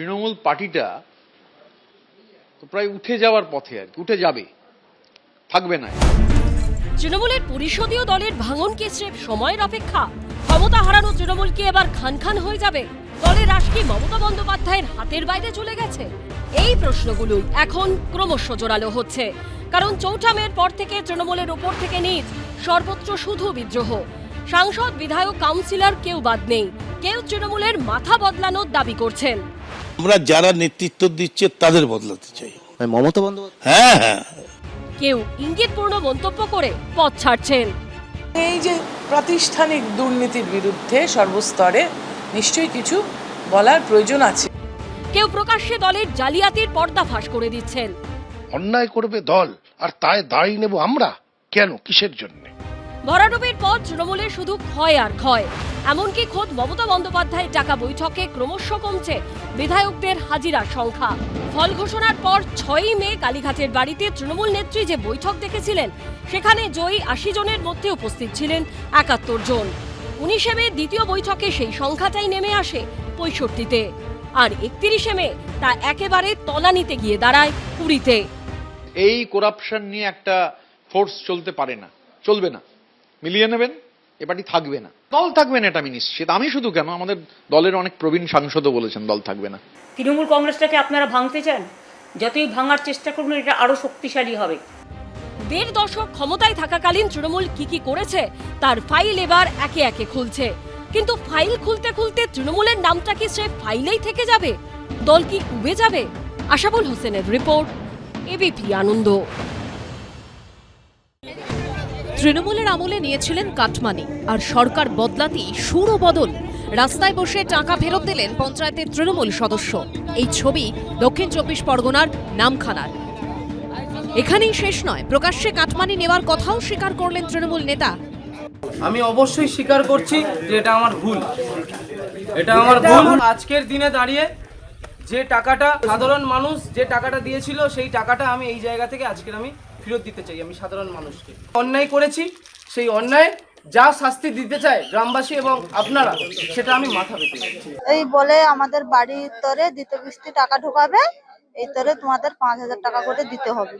তৃণমূল পার্টিটা তো প্রায় উঠে যাওয়ার পথে, আর কি উঠে যাবে, থাকবে না। তৃণমূলের পরিষদীয় দলের ভাঙন কি স্রেফ সময়ের অপেক্ষা? ক্ষমতা হারানো তৃণমূল কি এবার খান খান হয়ে যাবে? দলের রাশ কি মমতা বন্দ্যোপাধ্যায়ের হাতের বাইরে চলে গেছে? এই প্রশ্নগুলোই এখন ক্রমশ জোরালো হচ্ছে, কারণ চৌঠা মের পর থেকে তৃণমূলের ওপর থেকে নিচ সর্বত্র শুধু বিদ্রোহ। সাংসদ, বিধায়ক, কাউন্সিলর কেউ বাদ নেই। কেউ তৃণমূলের মাথা বদলানোর দাবি করছেন। আমরা যারা নেতৃত্ব দিচ্ছে তাদের বদলাতে চাই। মমতা বন্দ্যোপাধ্যায় হ্যাঁ, কেউ ইঙ্গিতপূর্ণ মন্তব্য করে পথ ছাড়ছেন। এই যে প্রাতিষ্ঠানিক দুর্নীতির বিরুদ্ধে সর্বস্তরে নিশ্চয়ই কিছু বলার প্রয়োজন আছে। কেউ প্রকাশ্যে দলের জালিয়াতির পর্দাফাশ করে দিচ্ছেন। অন্যায় করবে দল আর তাই দায়ী নেব আমরা, কেন, কিসের জন্য? ভরাডুবির পর তৃণমূলের শুধু ক্ষয় আর ক্ষয়। এমনকি খোদ মমতা বন্দ্যোপাধ্যায়ের ডাকা বৈঠকে ক্রমশ কমছে বিধায়কদের হাজিরার সংখ্যা। ফল ঘোষণার পর 6ই মে কালীঘাটের বাড়িতে তৃণমূল নেত্রী যে বৈঠক দেখেছিলেন, সেখানে জয়ী 80 জনের মধ্যে উপস্থিত ছিলেন 71 জন। 19 মে দ্বিতীয় বৈঠকে সেই সংখ্যাটাই নেমে আসে 65-তে, আর 31 মে তা একেবারে তলানিতে গিয়ে দাঁড়ায় 20-তে। এই করাপশন নিয়ে একটা ফোর্স চলতে পারে না, চলবে না। মিলিয়ে নেবেন, এ পার্টি থাকবে না, দল থাকবে না, এটা আমি নিশ্চিত। আমি শুধু কেন, আমাদের দলের অনেক প্রবীণ সাংসদও বলেছেন দল থাকবে না। তৃণমূল কংগ্রেসটাকে আপনারা ভাঙতে চান, যতই ভাঙার চেষ্টা করুন এটা আরো শক্তিশালী হবে। 1.5 দশক ক্ষমতায় থাকাকালীন তৃণমূল কি করেছে তার ফাইল এবার একে একে খুলছে। কিন্তু ফাইল খুলতে খুলতে তৃণমূলের নামটা কি স্রেফ ফাইলেই থেকে যাবে? দল কি উবে যাবে? আশাবুল হোসেনের রিপোর্ট, এবিপি আনন্দ। তৃণমূলের আমলে নিয়েছিলেন কাটমানি, আর সরকার বদলাতেই সুরও বদল। রাস্তায় বসে টাকা ফেরত দিলেন পঞ্চায়েতের তৃণমূল সদস্য। এই ছবি দক্ষিণ 24 পরগনার নামখানার। এখানেই শেষ নয়, প্রকাশ্যে কাটমানি নেওয়ার কথাও স্বীকার করলেন তৃণমূল নেতা। আমি অবশ্যই স্বীকার করছি যে এটা আমার ভুল, এটা আমার ভুল। আজকের দিনে দাঁড়িয়ে যে টাকাটা সাধারণ মানুষ যে টাকাটা দিয়েছিল, সেই টাকাটা আমি এই জায়গা থেকে আজকের আমি ফেরত দিতে চাই। আমি সাধারণ মানুষকে অন্যায় করেছি, সেই অন্যায় যা শাস্তি দিতে চায় গ্রামবাসী এবং আপনারা, সেটা আমি মাথা পেতে চাই। এই বলে আমাদের বাড়ির তরে দ্বিতীয় কিস্তি টাকা ঢোকাবে, এই তরে তোমাদের 5000 টাকা করে দিতে হবে,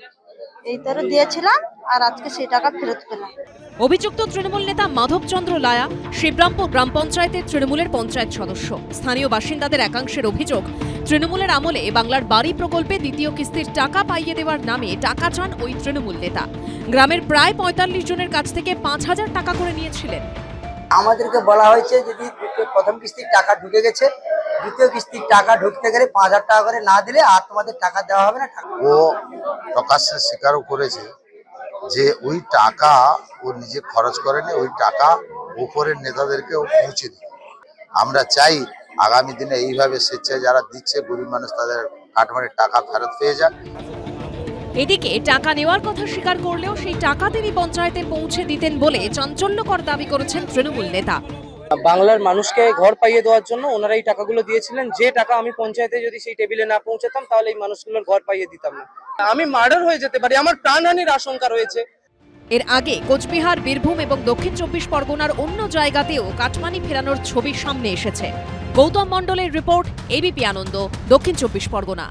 এই তরে দিয়েছিলাম, আর আজকে সেই টাকা ফেরত পেলাম। অভিযুক্ত তৃণমূল নেতা মাধবচন্দ্র লায়া শিবরামপুর গ্রাম পঞ্চায়েতের তৃণমূলের পঞ্চায়েত সদস্য। স্থানীয় বাসিন্দাদের একাংশের অভিযোগ, তৃণমূলের আমলে বাংলার বাড়ি প্রকল্পে দ্বিতীয় কিস্তির টাকা পাইয়ে দেওয়ার নামে টাকা চান ওই তৃণমূল নেতা। গ্রামের প্রায় 45 জনের কাছ থেকে 5000 টাকা করে নিয়েছিলেন। আমাদেরকে বলা হয়েছে যদি প্রথম কিস্তির টাকা ঢুকে গেছে, দ্বিতীয় কিস্তির টাকা ঢুকতে গেলে 5000 টাকা করে না দিলে আর তোমাদের টাকা দেওয়া হবে না। ও প্রকাশ্যে স্বীকারও করেছে যে ওই টাকা ও নিজে খরচ করেনি, ওই টাকা উপরের নেতাদেরকে ও পৌঁছে দিই। আমরা চাই আগামী দিনে এইভাবে স্বেচ্ছায় যারা দিচ্ছে গরিব মানুষ তাদের কাটমানির টাকা ফেরত পেয়ে যাক। এদিকে টাকা নেওয়ার কথা স্বীকার করলেও সেই টাকা তিনি পঞ্চায়েতে পৌঁছে দিতেন বলে চাঞ্চল্যকর দাবি করেছেন তৃণমূল নেতা। বাংলার মানুষকে ঘর পাইয়ে দেওয়ার জন্য ওনারা এই টাকাগুলো দিয়েছিলেন। যে টাকা আমি পঞ্চায়েতে যদি সেই টেবিলে না পৌঁছাতাম, তাহলে এই মানুষগুলোর ঘর পাইয়ে দিতাম না। আমি মার্ডার হয়ে যেতে পারি, আমার প্রাণহানির আশঙ্কা রয়েছে। এর আগে কোচবিহার, বীরভূম এবং দক্ষিণ 24 পরগনার অন্য জায়গাতেও কাটমানি ফেরানোর ছবি সামনে এসেছে। গৌতম মণ্ডলের রিপোর্ট, এবিপি আনন্দ, দক্ষিণ 24 পরগনা।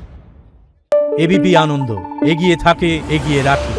এবিপি আনন্দ, এগিয়ে থাকে, এগিয়ে রাখে।